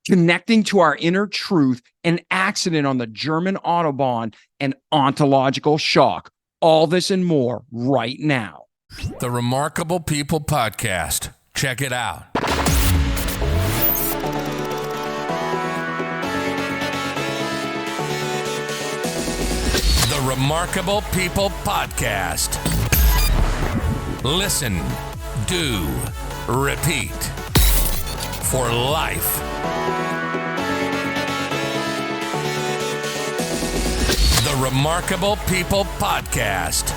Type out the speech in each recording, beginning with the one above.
connecting to our inner truth, an accident on the German autobahn, and ontological shock. All this and more right now. The Remarkable People Podcast. Check it out. The Remarkable People Podcast. Listen, do, repeat. For life. The Remarkable People Podcast.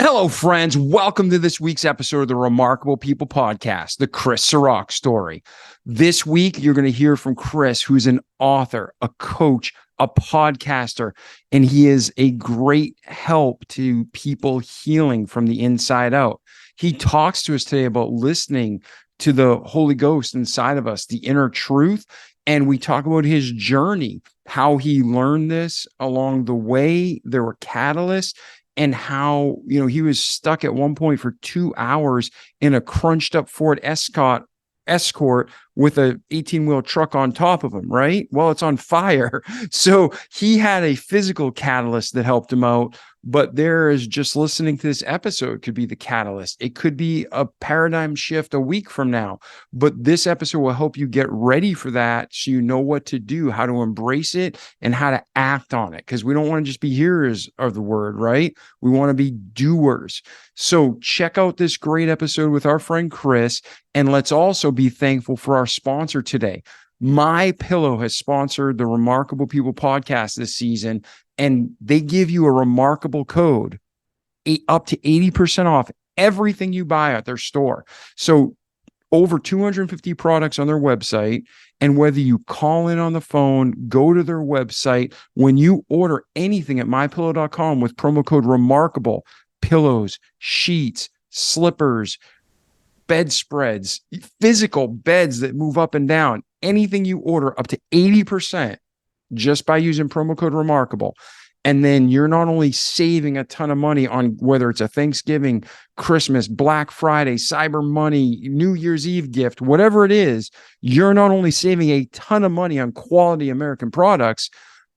Hello, friends. Welcome to this week's episode of the Remarkable People Podcast, the Chris Cirak story. This week, you're going to hear from Chris, who's an author, a coach, a podcaster, and he is a great help to people healing from the inside out. He talks to us today about listening to the Holy Ghost inside of us, the inner truth. And we talk about his journey, how he learned this along the way. There were catalysts, and how, he was stuck at one point for 2 hours in a crunched up Ford Escort with a 18-wheel truck on top of him, right? Well, it's on fire. So he had a physical catalyst that helped him out, but there is just listening to this episode could be the catalyst. It could be a paradigm shift a week from now, but this episode will help you get ready for that so you know what to do, how to embrace it, and how to act on it. Because we don't want to just be hearers of the word, right? We want to be doers. So check out this great episode with our friend Chris, and let's also be thankful for our sponsor today. My Pillow has sponsored the Remarkable People Podcast this season, and they give you a remarkable code, up to 80% off everything you buy at their store. So over 250 products on their website, and whether you call in on the phone, go to their website, when you order anything at mypillow.com with promo code Remarkable, pillows, sheets, slippers, bedspreads, physical beds that move up and down, anything you order up to 80% just by using promo code Remarkable. And then you're not only saving a ton of money on whether it's a Thanksgiving, Christmas, Black Friday, Cyber Money, New Year's Eve gift, whatever it is, you're not only saving a ton of money on quality American products,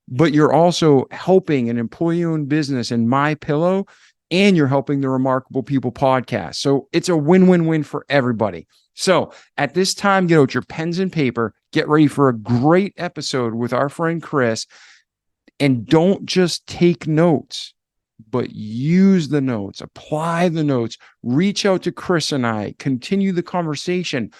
but you're also helping an employee-owned business in My Pillow, and you're helping the Remarkable People Podcast. So it's a win-win-win for everybody. So at this time, get out your pens and paper, get ready for a great episode with our friend Chris, and don't just take notes, but use the notes, apply the notes, reach out to Chris and I, continue the conversation.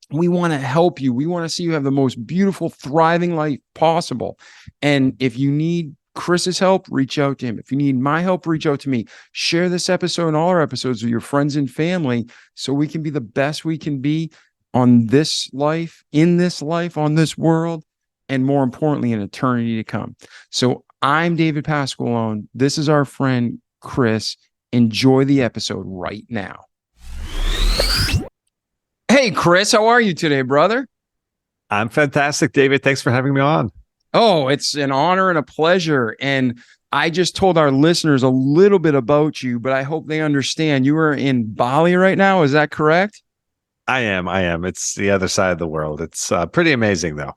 We want to help you. We want to see you have the most beautiful, thriving life possible. And if you need Chris's help, reach out to him. If you need my help, reach out to me. Share this episode and all our episodes with your friends and family so we can be the best we can be on this life, in this life, on this world, and more importantly, in eternity to come. So I'm David Pasqualone. This is our friend Chris. Enjoy the episode right now. Hey, Chris, how are you today, brother? I'm fantastic, David. Thanks for having me on. Oh, it's an honor and a pleasure. And I just told our listeners a little bit about you, but I hope they understand you are in Bali right now. Is that correct? I am. It's the other side of the world. It's pretty amazing, though.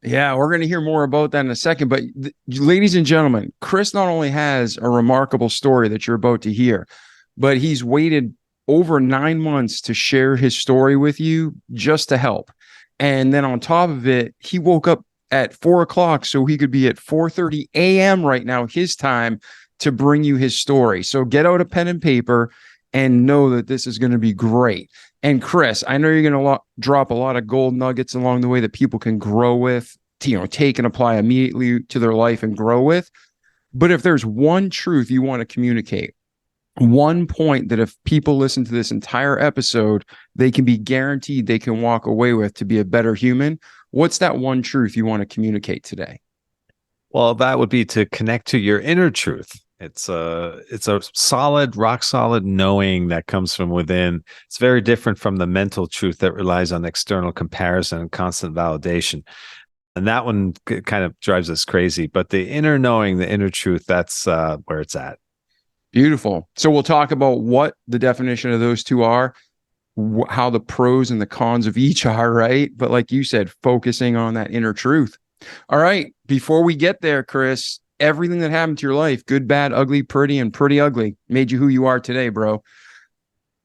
Yeah, we're going to hear more about that in a second. But ladies and gentlemen, Chris not only has a remarkable story that you're about to hear, but he's waited over 9 months to share his story with you just to help. And then on top of it, he woke up at 4 o'clock so he could be at 4:30 a.m. right now, his time, to bring you his story. So get out a pen and paper and know that this is going to be great. And Chris, I know you're going to drop a lot of gold nuggets along the way that people can grow with, take and apply immediately to their life and grow with. But if there's one truth you want to communicate, one point that if people listen to this entire episode, they can be guaranteed they can walk away with to be a better human, what's that one truth you want to communicate today? Well, that would be to connect to your inner truth. It's a solid, rock solid knowing that comes from within. It's very different from the mental truth that relies on external comparison and constant validation. And that one kind of drives us crazy. But the inner knowing, the inner truth, that's where it's at. Beautiful. So we'll talk about what the definition of those two are. how the pros and the cons of each are, right? But like you said, focusing on that inner truth. All right. Before we get there, Chris, everything that happened to your life, good, bad, ugly, pretty, and pretty ugly, made you who you are today, bro.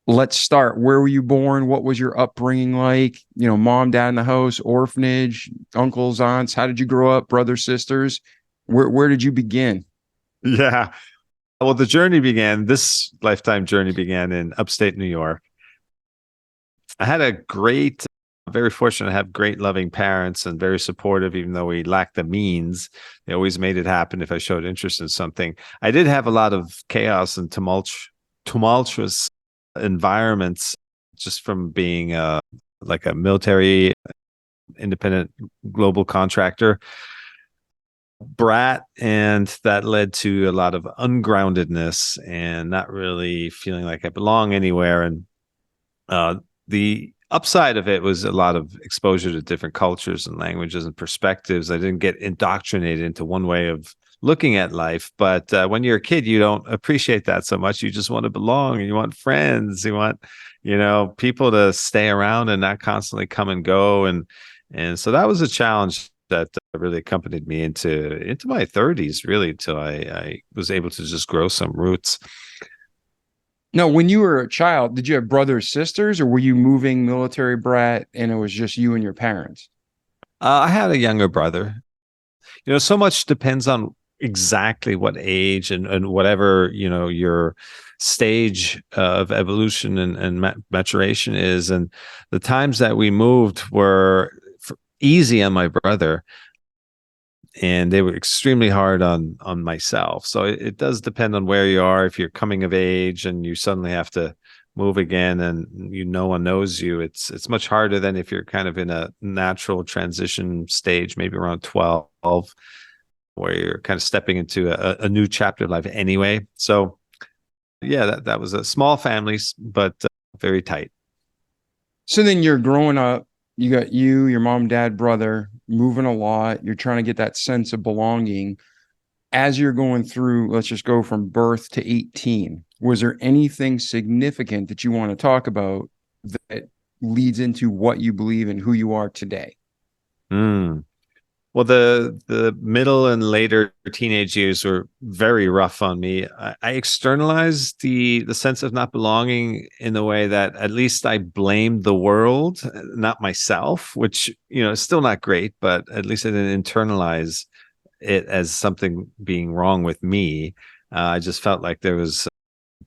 Let's start. Where were you born? What was your upbringing like? Mom, dad in the house, orphanage, uncles, aunts. How did you grow up? Brothers, sisters? Where did you begin? Yeah. Well, this lifetime journey began in upstate New York. I had very fortunate to have great loving parents and very supportive, even though we lacked the means. They always made it happen if I showed interest in something. I did have a lot of chaos and tumultuous environments just from being like a military independent global contractor brat, and that led to a lot of ungroundedness and not really feeling like I belong anywhere. And the upside of it was a lot of exposure to different cultures and languages and perspectives. I didn't get indoctrinated into one way of looking at life, but when you're a kid, you don't appreciate that so much. You just want to belong, and you want friends, you want people to stay around and not constantly come and go. And so that was a challenge that really accompanied me into my 30s, really, till I was able to just grow some roots. No, when you were a child, did you have brothers, sisters, or were you moving military brat and it was just you and your parents? I had a younger brother. So much depends on exactly what age and whatever, your stage of evolution and maturation is. And the times that we moved were easy on my brother, and they were extremely hard on myself. So it does depend on where you are. If you're coming of age and you suddenly have to move again and no one knows you, it's much harder than if you're kind of in a natural transition stage, maybe around 12, where you're kind of stepping into a new chapter of life anyway. So yeah, that was a small family, but very tight. So then you're growing up, you got your mom, dad, brother, moving a lot. You're trying to get that sense of belonging. As you're going through, let's just go from birth to 18, was there anything significant that you want to talk about that leads into what you believe and who you are today? Well, the middle and later teenage years were very rough on me. I externalized the sense of not belonging in the way that at least I blamed the world, not myself, which, is still not great, but at least I didn't internalize it as something being wrong with me. I just felt like there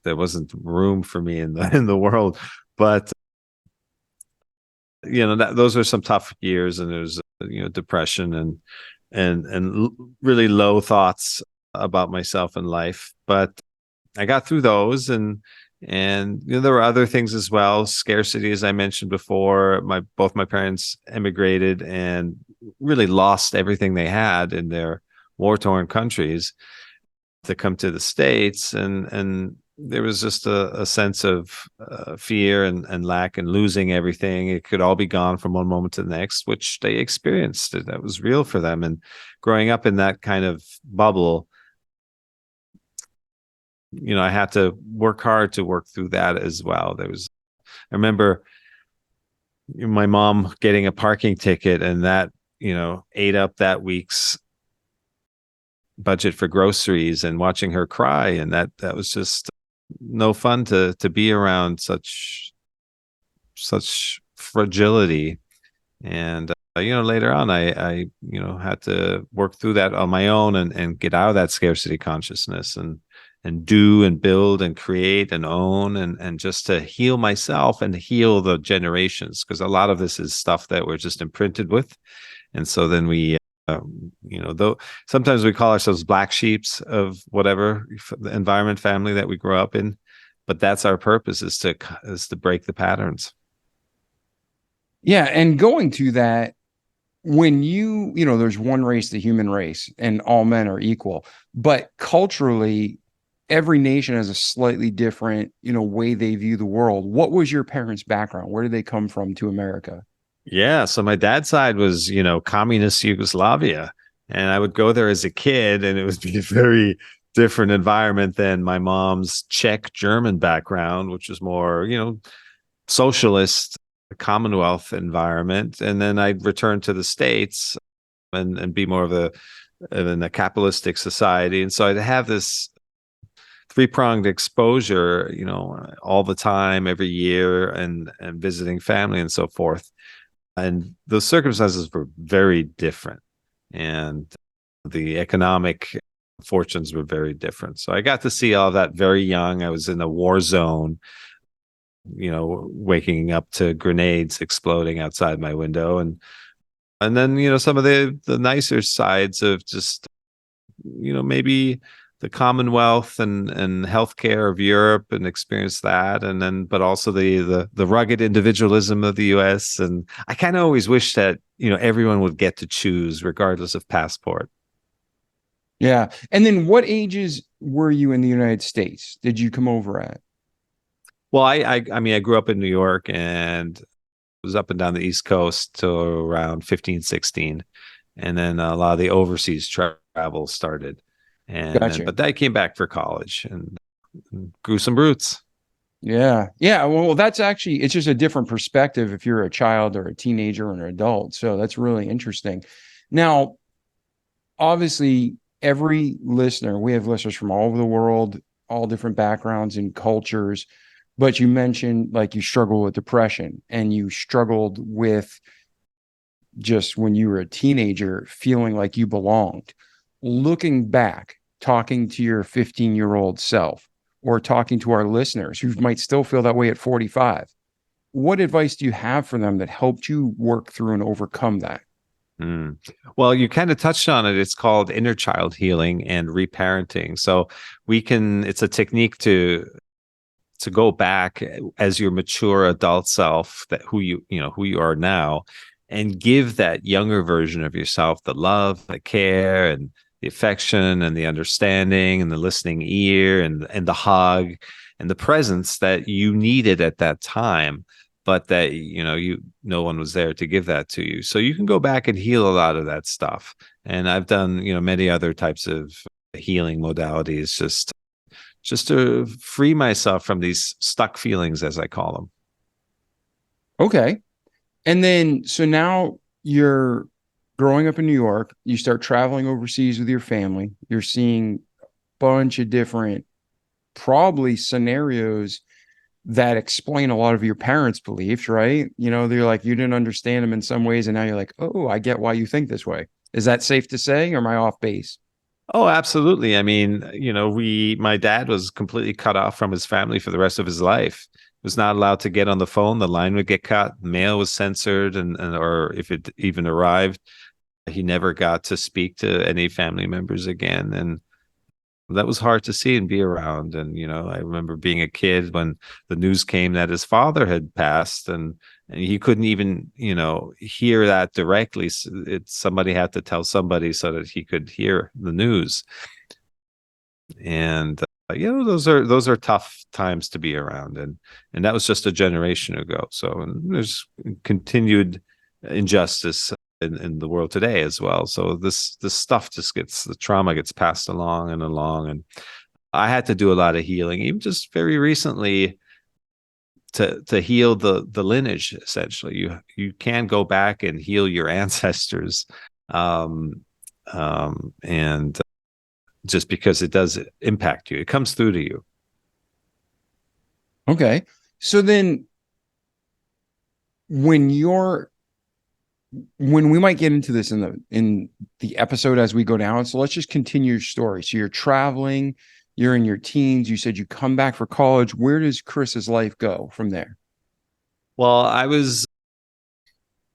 wasn't room for me in the world. But those were some tough years, and there was depression and really low thoughts about myself and life. But I got through those, and there were other things as well. Scarcity, as I mentioned before. Both my parents emigrated and really lost everything they had in their war-torn countries to come to the States, and there was just a sense of fear and lack and losing everything. It could all be gone from one moment to the next, which they experienced. That was real for them. And growing up in that kind of bubble, I had to work hard to work through that as well. I remember my mom getting a parking ticket, and that, ate up that week's budget for groceries, and watching her cry. And that was just no fun to be around such fragility. And later on, I had to work through that on my own and get out of that scarcity consciousness and do and build and create and own and just to heal myself and heal the generations, because a lot of this is stuff that we're just imprinted with. And so then we though sometimes we call ourselves black sheeps of whatever environment, family that we grow up in, but that's our purpose, is to break the patterns. Yeah. And going to that, when there's one race, the human race, and all men are equal, but culturally, every nation has a slightly different, way they view the world. What was your parents' background? Where did they come from to America? Yeah. So my dad's side was, communist Yugoslavia. And I would go there as a kid, and it would be a very different environment than my mom's Czech German background, which was more, socialist Commonwealth environment, and then I'd return to the States and be more of a capitalistic society. And so I'd have this three-pronged exposure, all the time, every year, and visiting family and so forth. And the circumstances were very different, and the economic fortunes were very different. So I got to see all of that very young. I was in a war zone, waking up to grenades exploding outside my window, and then some of the nicer sides of just maybe the Commonwealth and healthcare of Europe, and experience that, and then but also the rugged individualism of the US. And I kind of always wish that everyone would get to choose regardless of passport. Yeah. And then what ages were you in the United States? Did you come over at? Well, I mean, I grew up in New York and was up and down the East Coast till around 15, 16. And then a lot of the overseas travel started. Gotcha. But I came back for college and grew some roots. Yeah. Yeah. Well, that's actually, it's just a different perspective if you're a child or a teenager or an adult. So that's really interesting. Now, obviously, every listener, we have listeners from all over the world, all different backgrounds and cultures. But you mentioned like you struggle with depression, and you struggled with just when you were a teenager feeling like you belonged. Looking back, talking to your 15-year-old self, or talking to our listeners who might still feel that way at 45, what advice do you have for them that helped you work through and overcome that? Well, you kind of touched on it. It's called inner child healing and reparenting. So it's a technique to go back as your mature adult self, that who you are now, and give that younger version of yourself the love, the care, and the affection, and the understanding, and the listening ear, and the hug, and the presence that you needed at that time, but that no one was there to give that to you. So you can go back and heal a lot of that stuff. And I've done many other types of healing modalities, just to free myself from these stuck feelings, as I call them. Okay. And then, so now you're growing up in New York, you start traveling overseas with your family, you're seeing a bunch of different, probably scenarios that explain a lot of your parents' beliefs, right? They're like, you didn't understand them in some ways, and now you're like, oh, I get why you think this way. Is that safe to say, or am I off base? Oh, absolutely. I mean, my dad was completely cut off from his family for the rest of his life. Was not allowed to get on the phone. The line would get cut. Mail was censored, or if it even arrived, he never got to speak to any family members again. And that was hard to see and be around. And I remember being a kid when the news came that his father had passed, and he couldn't even hear that directly. Somebody had to tell somebody so that he could hear the news. And those are tough times to be around, and that was just a generation ago. So, and there's continued injustice in the world today as well. So this stuff the trauma gets passed along and along. And I had to do a lot of healing, even just very recently, to heal the lineage. Essentially, you can go back and heal your ancestors, and just because it does impact you, it comes through to you. Okay. So then when we might get into this in the episode as we go down. So let's just continue your story. So you're traveling, you're in your teens. You said you come back for college. Where does Chris's life go from there? Well,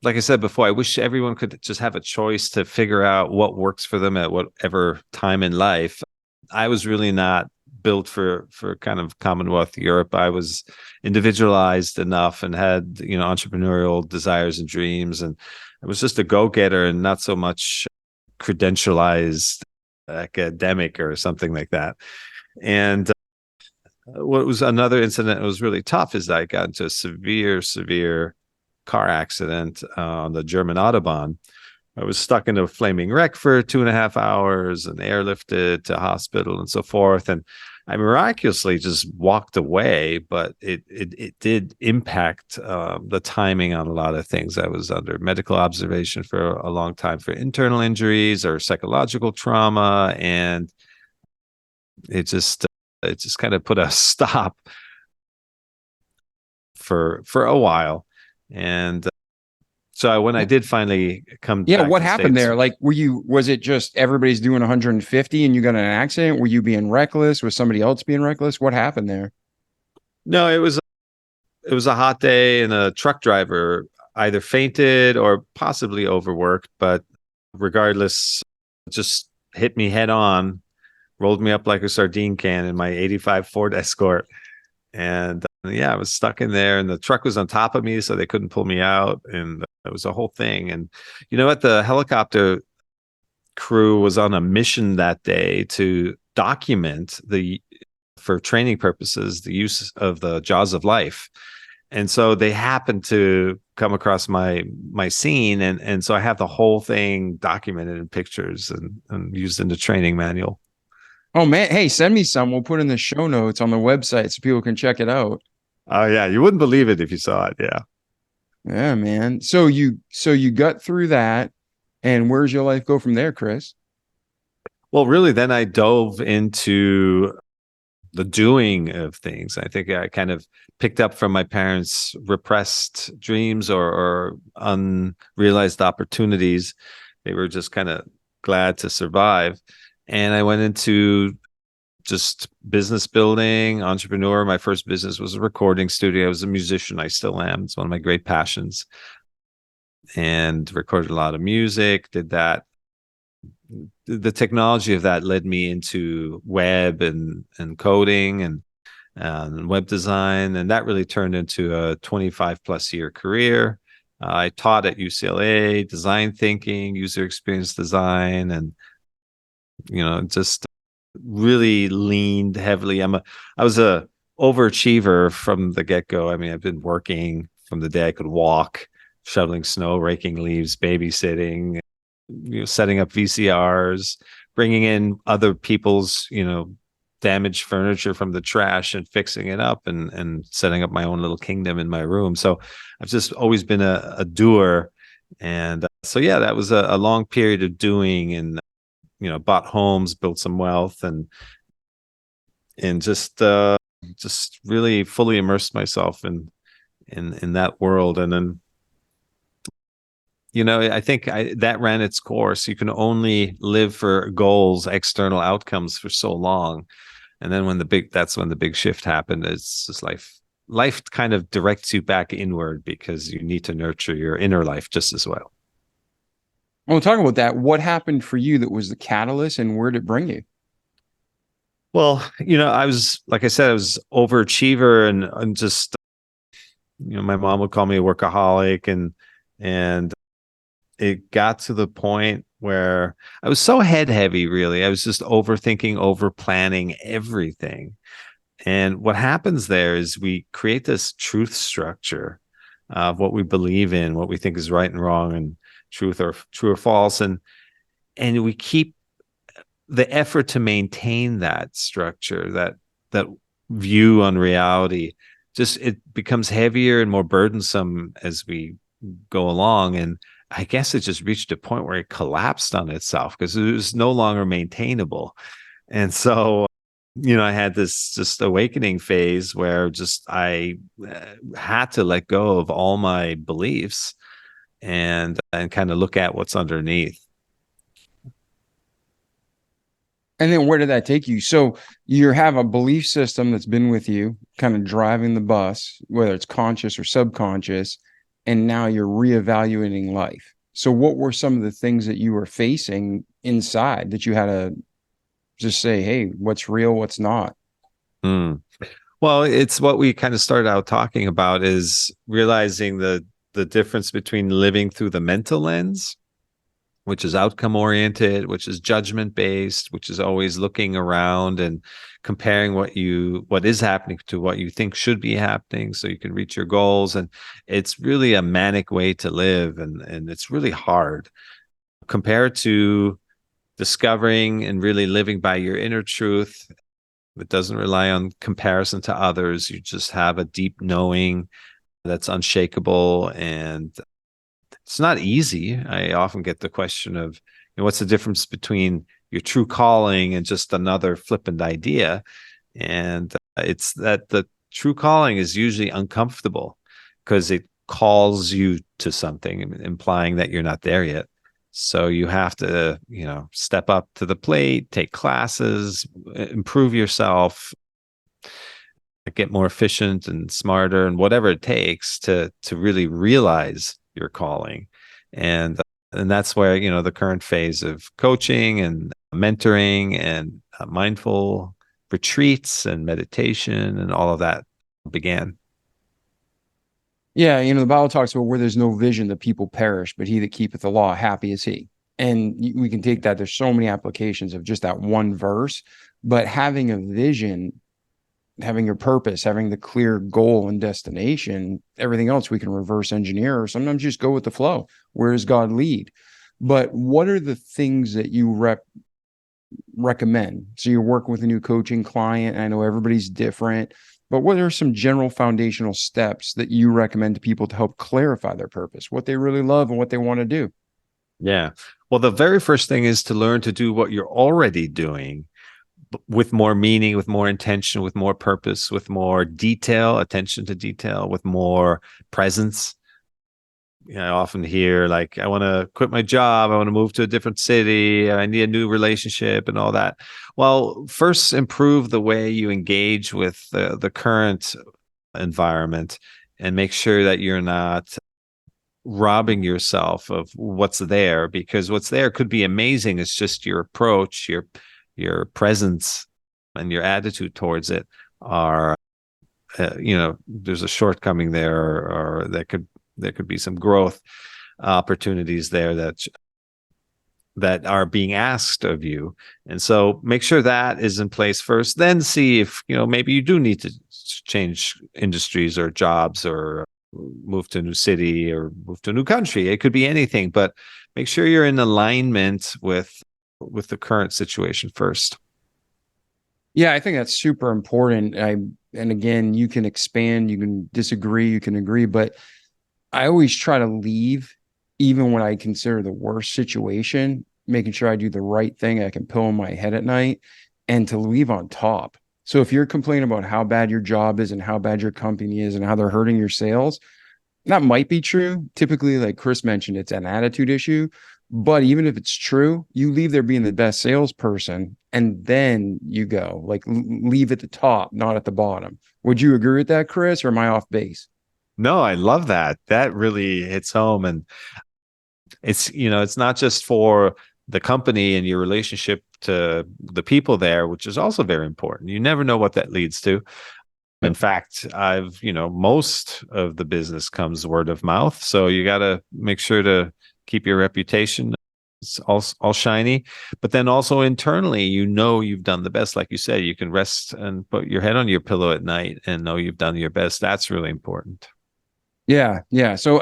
like I said before, I wish everyone could just have a choice to figure out what works for them at whatever time in life. I was really not built for kind of Commonwealth Europe. I was individualized enough and had entrepreneurial desires and dreams, and I was just a go-getter and not so much credentialized academic or something like that. And what was another incident that was really tough is that I got into a severe car accident on the German autobahn. I was stuck in a flaming wreck for 2.5 hours and airlifted to hospital and so forth. And I miraculously just walked away, but it did impact the timing on a lot of things. I was under medical observation for a long time for internal injuries or psychological trauma, and it just kind of put a stop for a while. And so when I did finally come Yeah, back what to the happened States, there? Like, was it just everybody's doing 150 and you got in an accident? Were you being reckless? Was somebody else being reckless? What happened there? no, it was a hot day, and a truck driver either fainted or possibly overworked, but regardless, just hit me head on, rolled me up like a sardine can in my 85 Ford Escort. And yeah, I was stuck in there, and the truck was on top of me, so they couldn't pull me out. And it was a whole thing. And you know what? The helicopter crew was on a mission that day to document for training purposes, the use of the jaws of life. And so they happened to come across my scene, and so I have the whole thing documented in pictures and used in the training manual. Oh man, hey, send me some. We'll put in the show notes on the website so people can check it out. Oh yeah, you wouldn't believe it if you saw it. Yeah. Yeah, man. So you got through that, and where's your life go from there, Chris? Well, really, then I dove into the doing of things. I think I kind of picked up from my parents' repressed dreams or unrealized opportunities. They were just kind of glad to survive. And I went into just business building, entrepreneur. My first business was a recording studio. I was a musician. I still am. It's one of my great passions. And recorded a lot of music, did that. The technology of that led me into web and coding and web design, and that really turned into a 25 plus year career. I taught at UCLA design thinking, user experience design, and just really leaned heavily. I was a overachiever from the get-go. I mean, I've been working from the day I could walk, shoveling snow, raking leaves, babysitting, setting up VCRs, bringing in other people's, damaged furniture from the trash and fixing it up, and setting up my own little kingdom in my room. So I've just always been a doer. And so, yeah, that was a long period of doing, and, bought homes, built some wealth, and just really fully immersed myself in that world. And then, I think that ran its course. You can only live for goals, external outcomes for so long. And then that's when the big shift happened. It's just life kind of directs you back inward, because you need to nurture your inner life just as well. Well, talk about that. What happened for you that was the catalyst, and where did it bring you? Well, like I said, I was overachiever, and just, my mom would call me a workaholic, and it got to the point where I was so head heavy, really. I was just overthinking, over planning everything. And what happens there is we create this truth structure of what we believe in, what we think is right and wrong, and true or false. And we keep the effort to maintain that structure, that view on reality. Just, it becomes heavier and more burdensome as we go along. And I guess it just reached a point where it collapsed on itself, because it was no longer maintainable. And so, I had this just awakening phase where just I had to let go of all my beliefs and kind of look at what's underneath. And then where did that take you? So you have a belief system that's been with you, kind of driving the bus, whether it's conscious or subconscious, and now you're reevaluating life. So what were some of the things that you were facing inside that you had to just say, hey, what's real, what's not? Well, it's what we kind of started out talking about, is realizing the difference between living through the mental lens, which is outcome oriented, which is judgment based, which is always looking around and comparing what is happening to what you think should be happening so you can reach your goals. And it's really a manic way to live, and it's really hard compared to discovering and really living by your inner truth, It doesn't rely on comparison to others. You just have a deep knowing that's unshakable, and it's not easy. I often get the question of, what's the difference between your true calling and just another flippant idea? And it's that the true calling is usually uncomfortable because it calls you to something, implying that you're not there yet. So you have to, step up to the plate, take classes, improve yourself, get more efficient and smarter, and whatever it takes to really realize your calling. And that's where, the current phase of coaching and mentoring and mindful retreats and meditation and all of that began. Yeah, the Bible talks about where there's no vision, the people perish, but he that keepeth the law, happy is he. And we can take that. There's so many applications of just that one verse, but having a vision, having your purpose, having the clear goal and destination, everything else we can reverse engineer, or sometimes just go with the flow. Where does God lead? But what are the things that you recommend? So you're working with a new coaching client, and I know everybody's different, but what are some general foundational steps that you recommend to people to help clarify their purpose, what they really love and what they want to do? Yeah. Well, the very first thing is to learn to do what you're already doing with more meaning, with more intention, with more purpose, with more detail, attention to detail, with more presence. I often hear like, I want to quit my job. I want to move to a different city. I need a new relationship and all that. Well, first improve the way you engage with the current environment and make sure that you're not robbing yourself of what's there, because what's there could be amazing. It's just your approach, your presence and your attitude towards it are, there's a shortcoming there, or there could be some growth opportunities there that are being asked of you. And so make sure that is in place first, then see if, maybe you do need to change industries or jobs, or move to a new city, or move to a new country. It could be anything, but make sure you're in alignment with the current situation first. Yeah, I think that's super important. And again, you can expand, you can disagree, you can agree, but I always try to leave, even when I consider the worst situation, making sure I do the right thing. I can pill in my head at night, and to leave on top. So if you're complaining about how bad your job is and how bad your company is and how they're hurting your sales, that might be true. Typically, like Chris mentioned, it's an attitude issue. But even if it's true, you leave there being the best salesperson, and then you go like leave at the top, not at the bottom. Would you agree with that, Chris, or am I off base? No, I love that. That really hits home. And it's not just for the company and your relationship to the people there, which is also very important. You never know what that leads to. In fact, most of the business comes word of mouth. So you got to make sure to keep your reputation all shiny. But then also internally, you've done the best. Like you said, you can rest and put your head on your pillow at night and know you've done your best. That's really important. Yeah, yeah. So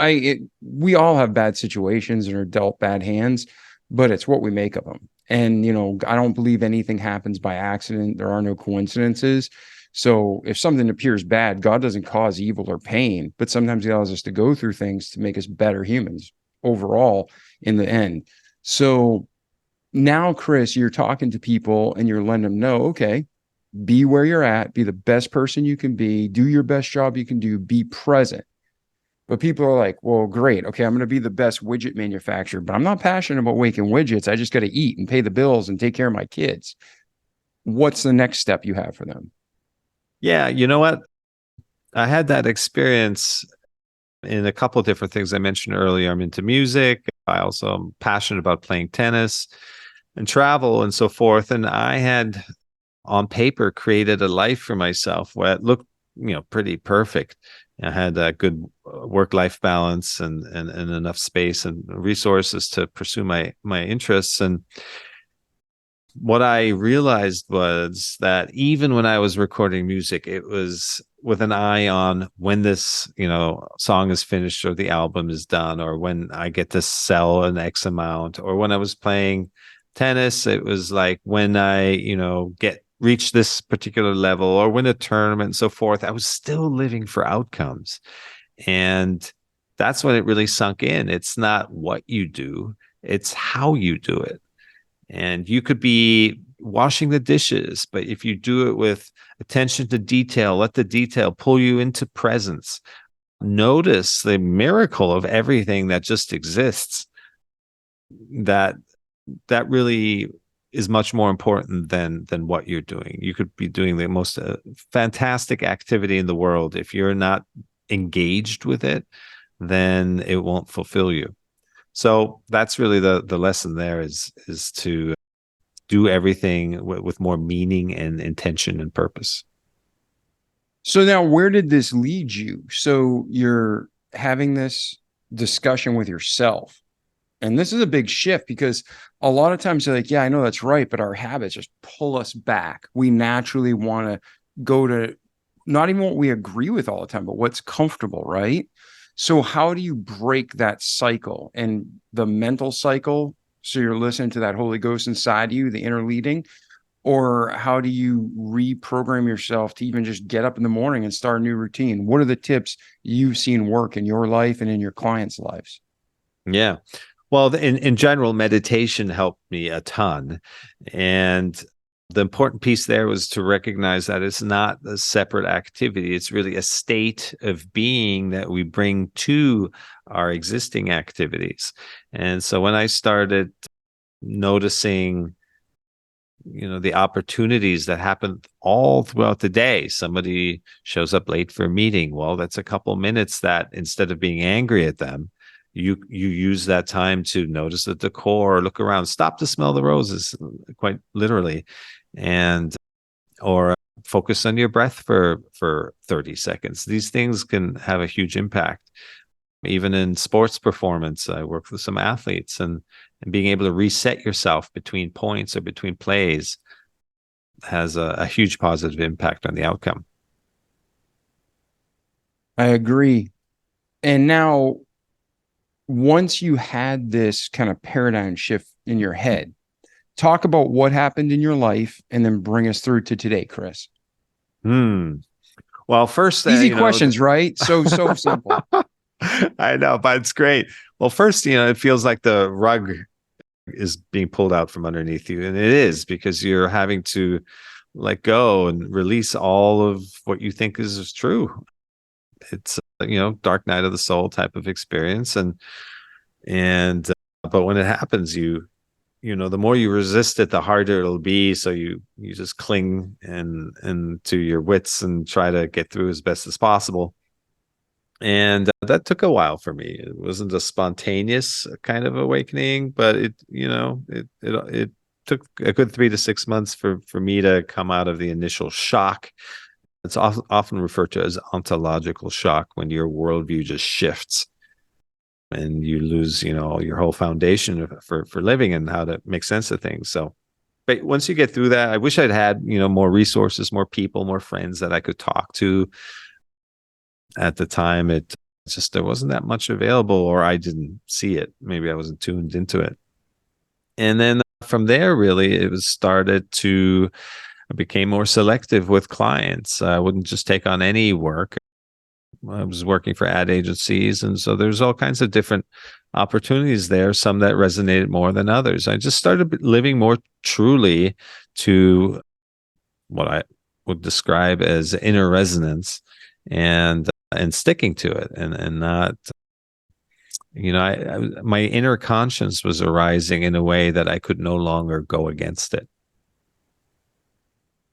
we all have bad situations and are dealt bad hands, but it's what we make of them. And I don't believe anything happens by accident. There are no coincidences. So if something appears bad, God doesn't cause evil or pain, but sometimes he allows us to go through things to make us better humans overall in the end. So now, Chris, you're talking to people and you're letting them know, okay, be where you're at, be the best person you can be, do your best job you can do, be present. But people are like, well, great. Okay, I'm going to be the best widget manufacturer, but I'm not passionate about making widgets. I just got to eat and pay the bills and take care of my kids. What's the next step you have for them? Yeah, you know what? I had that experience in a couple of different things I mentioned earlier. I'm into music. I also am passionate about playing tennis and travel and so forth. And I had on paper created a life for myself where it looked, pretty perfect. I had a good work-life balance and enough space and resources to pursue my interests. And what I realized was that even when I was recording music, it was with an eye on when this, song is finished or the album is done, or when I get to sell an X amount, or when I was playing tennis, it was like when I, get reach this particular level or win a tournament and so forth, I was still living for outcomes. And that's when it really sunk in. It's not what you do, it's how you do it. And you could be washing the dishes, but if you do it with attention to detail, let the detail pull you into presence, notice the miracle of everything that just exists, that really is much more important than what you're doing. You could be doing the most fantastic activity in the world. If you're not engaged with it, then it won't fulfill you. So that's really the lesson there, is to do everything with more meaning and intention and purpose. So now, where did this lead you? So you're having this discussion with yourself. And this is a big shift, because a lot of times they're like, yeah, I know that's right, but our habits just pull us back. We naturally want to go to not even what we agree with all the time, but what's comfortable, right? So how do you break that cycle and the mental cycle? So you're listening to that Holy Ghost inside you, the inner leading, or how do you reprogram yourself to even just get up in the morning and start a new routine? What are the tips you've seen work in your life and in your clients' lives? Yeah. Well, in general, meditation helped me a ton. And the important piece there was to recognize that it's not a separate activity. It's really a state of being that we bring to our existing activities. And so when I started noticing, the opportunities that happen all throughout the day, somebody shows up late for a meeting. Well, that's a couple minutes that, instead of being angry at them, you use that time to notice the decor, look around, stop to smell the roses, quite literally, and or focus on your breath for 30 seconds. These things can have a huge impact. Even in sports performance, I work with some athletes, and being able to reset yourself between points or between plays has a huge positive impact on the outcome. I agree. And now, once you had this kind of paradigm shift in your head, talk about what happened in your life and then bring us through to today, Chris. Well, first, easy questions, right? So simple. I know, but it's great. Well, first, it feels like the rug is being pulled out from underneath you. And it is, because you're having to let go and release all of what you think is true. It's, dark night of the soul type of experience. But when it happens, the more you resist it, the harder it'll be. So you just cling and to your wits and try to get through as best as possible. And that took a while for me. It wasn't a spontaneous kind of awakening, but it took a good 3 to 6 months for me to come out of the initial shock. It's often referred to as ontological shock, when your worldview just shifts and you lose, your whole foundation for living and how to make sense of things. So, but once you get through that, I wish I'd had, more resources, more people, more friends that I could talk to. At the time, it just, there wasn't that much available, or I didn't see it. Maybe I wasn't tuned into it. And then from there, really, I became more selective with clients. I wouldn't just take on any work. I was working for ad agencies. And so there's all kinds of different opportunities there, some that resonated more than others. I just started living more truly to what I would describe as inner resonance, and sticking to it, and not, my inner conscience was arising in a way that I could no longer go against it.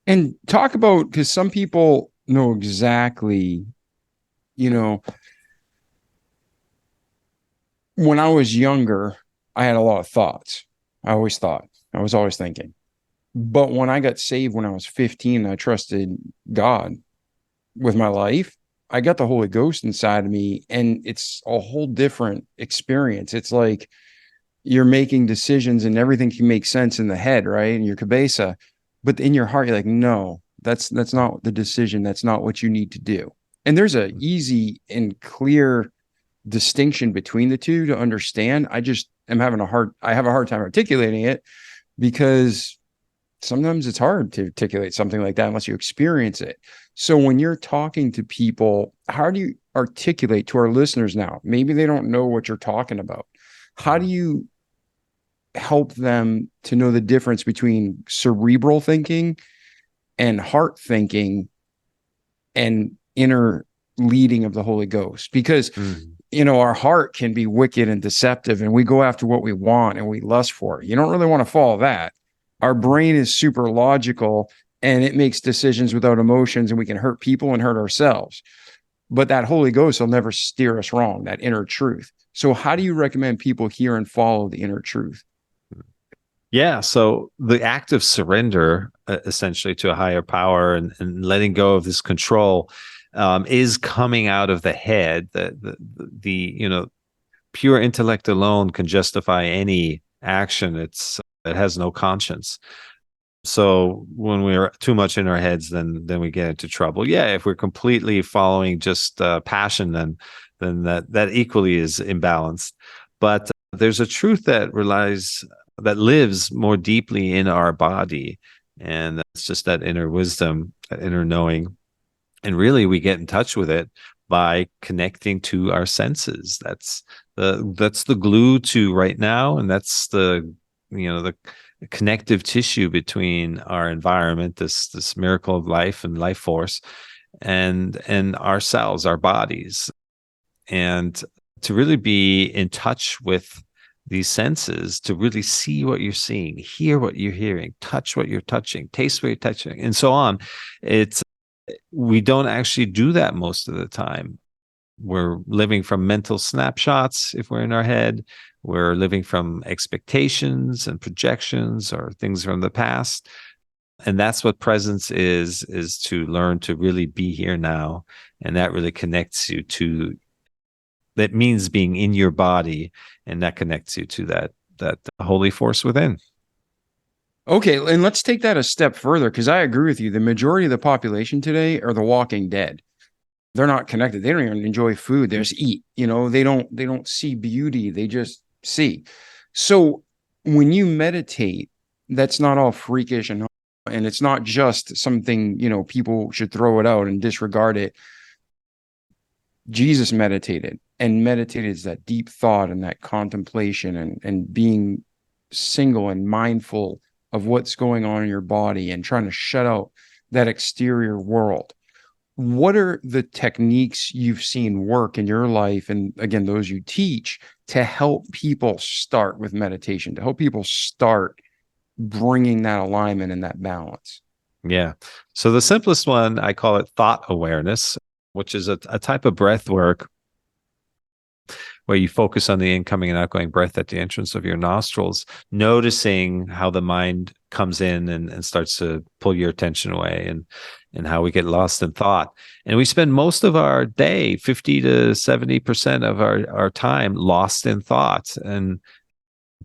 And talk about, because some people know exactly, when I was younger, I had a lot of thoughts. I was always thinking. But when I got saved when I was 15, I trusted God with my life. I got the Holy Ghost inside of me, and it's a whole different experience. It's like you're making decisions and everything can make sense in the head, right? In your cabeza. But in your heart, you're like, no, that's not the decision. That's not what you need to do. And there's a easy and clear distinction between the two to understand. I have a hard time articulating it, because sometimes it's hard to articulate something like that unless you experience it. So when you're talking to people, how do you articulate to our listeners now? Maybe they don't know what you're talking about. How do you help them to know the difference between cerebral thinking and heart thinking and inner leading of the Holy Ghost? Because our heart can be wicked and deceptive, and we go after what we want and we lust for it. You don't really want to follow that. Our brain is super logical and it makes decisions without emotions, and we can hurt people and hurt ourselves. But that Holy Ghost will never steer us wrong, that inner truth. So how do you recommend people hear and follow the inner truth? Yeah. So the act of surrender, essentially, to a higher power and letting go of this control, is coming out of the head. The pure intellect alone can justify any action. It has no conscience. So when we're too much in our heads, then we get into trouble. Yeah, if we're completely following just passion, then that equally is imbalanced. But there's a truth that lives more deeply in our body, and that's just that inner wisdom, that inner knowing. And really, we get in touch with it by connecting to our senses. That's the glue to right now, and that's the connective tissue between our environment, this miracle of life and life force, and ourselves, our bodies. And to really be in touch with these senses, to really see what you're seeing, hear what you're hearing, touch what you're touching, taste what you're touching, and so on. We don't actually do that most of the time. We're living from mental snapshots if we're in our head. We're living from expectations and projections or things from the past. And that's what presence is to learn to really be here now. And that really connects you to, that means being in your body, and that connects you to that holy force within. Okay, and let's take that a step further, because I agree with you. The majority of the population today are the walking dead. They're not connected. They don't even enjoy food. They just eat. They don't see beauty. They just see. So when you meditate, that's not all freakish and it's not just something, people should throw it out and disregard it. Jesus meditated, and meditated is that deep thought and that contemplation and being single and mindful of what's going on in your body and trying to shut out that exterior world. What are the techniques you've seen work in your life, and again, those you teach, to help people start with meditation, to help people start bringing that alignment and that balance? Yeah. So the simplest one, I call it thought awareness, which is a type of breath work where you focus on the incoming and outgoing breath at the entrance of your nostrils, noticing how the mind comes in and starts to pull your attention away, and how we get lost in thought. And we spend most of our day, 50 to 70% of our time, lost in thought and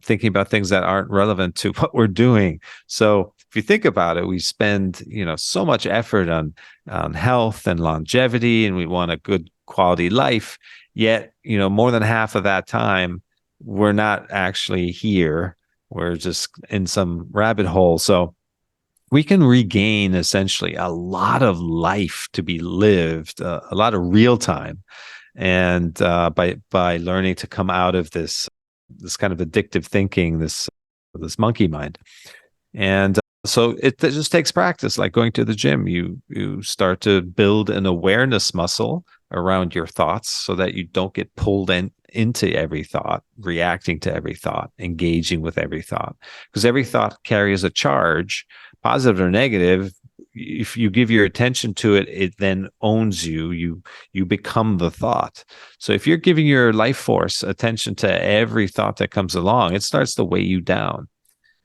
thinking about things that aren't relevant to what we're doing. So if you think about it, we spend, so much effort on health and longevity, and we want a good quality life. Yet, more than half of that time, we're not actually here. We're just in some rabbit hole. So we can regain essentially a lot of life to be lived, a lot of real time, and by learning to come out of this kind of addictive thinking, this monkey mind. And so it just takes practice, like going to the gym. You start to build an awareness muscle around your thoughts so that you don't get pulled into every thought, reacting to every thought, engaging with every thought, because every thought carries a charge, positive or negative. If you give your attention to it, it then owns you. You become the thought. So if you're giving your life force attention to every thought that comes along, it starts to weigh you down.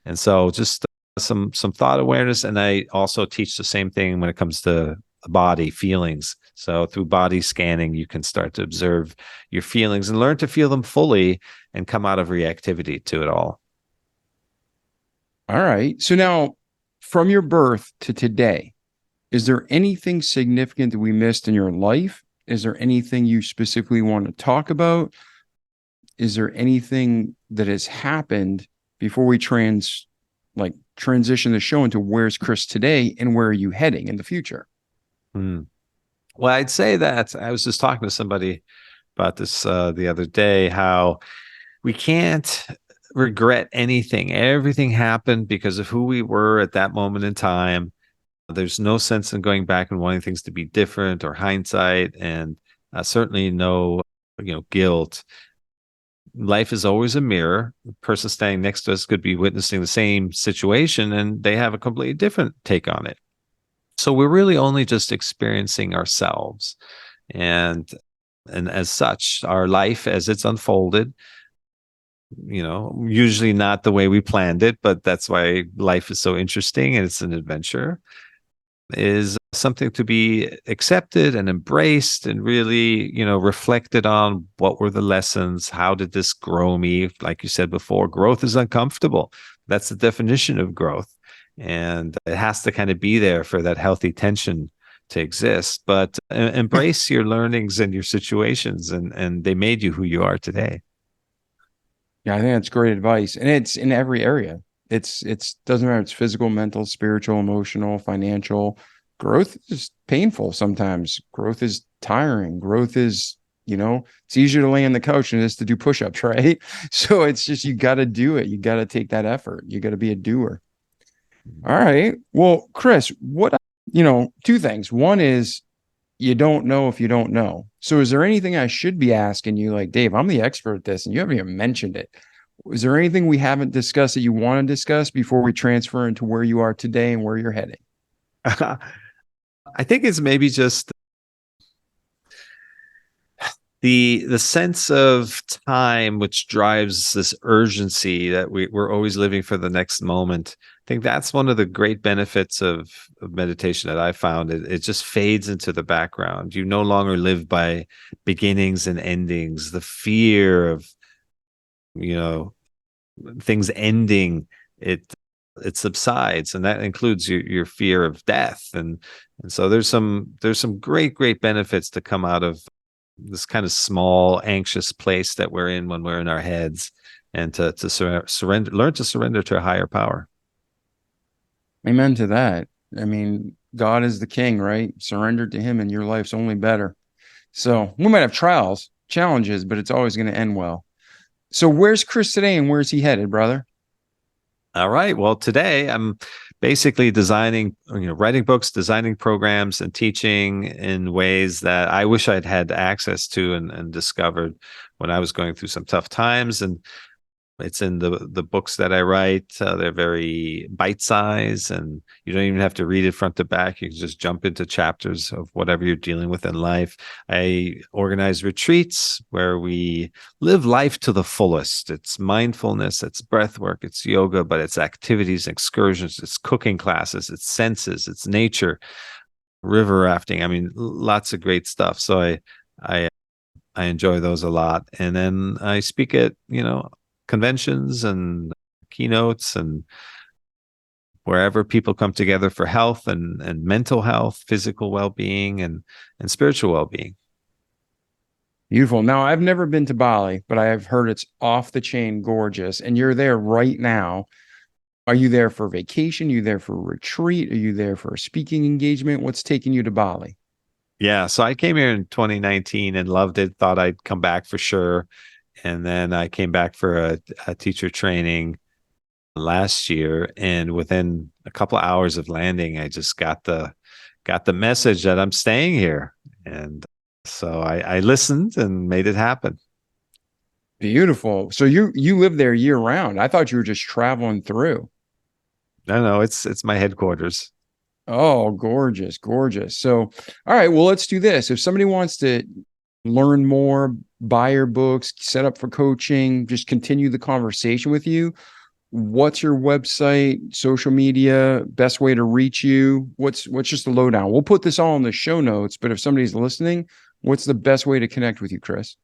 And so just some thought awareness. And I also teach the same thing when it comes to body feelings. So through body scanning, you can start to observe your feelings and learn to feel them fully and come out of reactivity to it all. All right. So now, from your birth to today, is there anything significant that we missed in your life? Is there anything you specifically want to talk about? Is there anything that has happened before we transition the show into where's Chris today and where are you heading in the future? Well, I'd say that I was just talking to somebody about this the other day, how we can't regret anything. Everything happened because of who we were at that moment in time. There's no sense in going back and wanting things to be different or hindsight, and certainly no, guilt. Life is always a mirror. The person standing next to us could be witnessing the same situation and they have a completely different take on it. So we're really only just experiencing ourselves. And as such, our life as it's unfolded, usually not the way we planned it, but that's why life is so interesting and it's an adventure, is something to be accepted and embraced and really, reflected on. What were the lessons? How did this grow me? Like you said before, growth is uncomfortable. That's the definition of growth. And it has to kind of be there for that healthy tension to exist. But embrace your learnings and your situations, and they made you who you are today. Yeah, I think that's great advice. And it's in every area. It's doesn't matter. It's physical, mental, spiritual, emotional, financial. Growth is painful sometimes. Growth is tiring. Growth is, it's easier to lay on the couch than it is to do push-ups, right? So it's just, you got to do it. You got to take that effort. You got to be a doer. All right. Well, Chris, two things. One is, you don't know if you don't know. So is there anything I should be asking you? Like, Dave, I'm the expert at this and you haven't even mentioned it. Is there anything we haven't discussed that you want to discuss before we transfer into where you are today and where you're heading? I think it's maybe just the sense of time, which drives this urgency that we're always living for the next moment. I think that's one of the great benefits of meditation that I found. It just fades into the background. You no longer live by beginnings and endings. The fear of, things ending, it subsides, and that includes your fear of death. And so there's some great benefits to come out of this kind of small, anxious place that we're in when we're in our heads, and to surrender, learn to surrender to a higher power. Amen to that. I mean, God is the king, right? Surrender to him and your life's only better. So we might have trials, challenges, but it's always going to end well. So where's Chris today and where's he headed, brother? All right. Well, today I'm basically designing, writing books, designing programs, and teaching in ways that I wish I'd had access to and discovered when I was going through some tough times. And it's in the books that I write. They're very bite-sized, and you don't even have to read it front to back. You can just jump into chapters of whatever you're dealing with in life. I organize retreats where we live life to the fullest. It's mindfulness, it's breath work, it's yoga, but it's activities, excursions, it's cooking classes, it's senses, it's nature, river rafting. I mean, lots of great stuff. So I enjoy those a lot. And then I speak at, conventions and keynotes and wherever people come together for health and mental health, physical well-being, and spiritual well-being. Beautiful. Now, I've never been to Bali, but I have heard it's off the chain gorgeous. And you're there right now. Are you there for vacation? Are you there for a retreat? Are you there for a speaking engagement? What's taking you to Bali? Yeah, so I came here in 2019 and loved it. Thought I'd come back for sure. And then I came back for a teacher training last year, and within a couple of hours of landing, I just got the message that I'm staying here. And so I listened and made it happen. Beautiful. So you live there year round. I thought you were just traveling through. No, it's my headquarters. Oh, gorgeous, gorgeous. So, all right, well, let's do this. If somebody wants to learn more, buy your books, set up for coaching, just continue the conversation with you, what's your website, social media, best way to reach you? What's just the lowdown? We'll put this all in the show notes, but if somebody's listening, what's the best way to connect with you, Chris?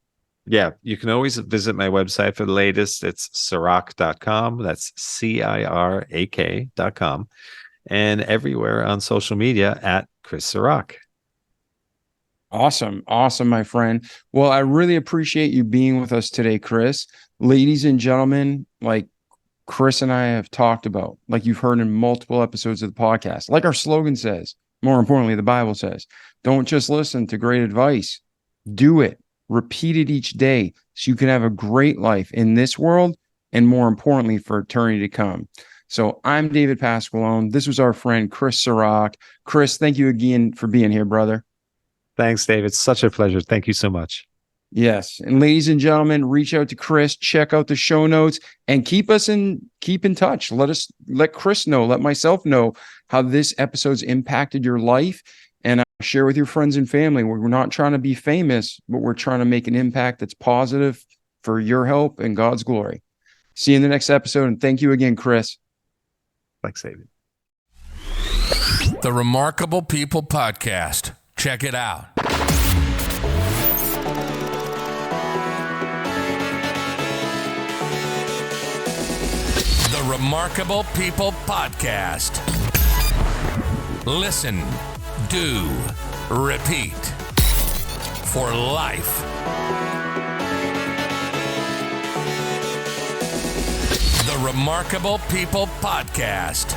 Yeah, you can always visit my website for the latest. It's cirak.com. That's CIRAK.com. And everywhere on social media at Chris Cirak. Awesome. Awesome, my friend. Well, I really appreciate you being with us today, Chris. Ladies and gentlemen, like, Chris and I have talked about, like you've heard in multiple episodes of the podcast, like our slogan says, more importantly, the Bible says, don't just listen to great advice, do it, repeat it each day so you can have a great life in this world and more importantly for eternity to come. So I'm David Pasqualone. This was our friend, Chris Cirak. Chris, thank you again for being here, brother. Thanks, David. Such a pleasure. Thank you so much. Yes. And ladies and gentlemen, reach out to Chris, check out the show notes, and keep in touch. Let Chris know, let myself know how this episode's impacted your life, and share with your friends and family. We're not trying to be famous, but we're trying to make an impact that's positive for your help and God's glory. See you in the next episode. And thank you again, Chris. Thanks, David. The Remarkable People Podcast. Check it out. The Remarkable People Podcast. Listen, do, repeat for life. The Remarkable People Podcast.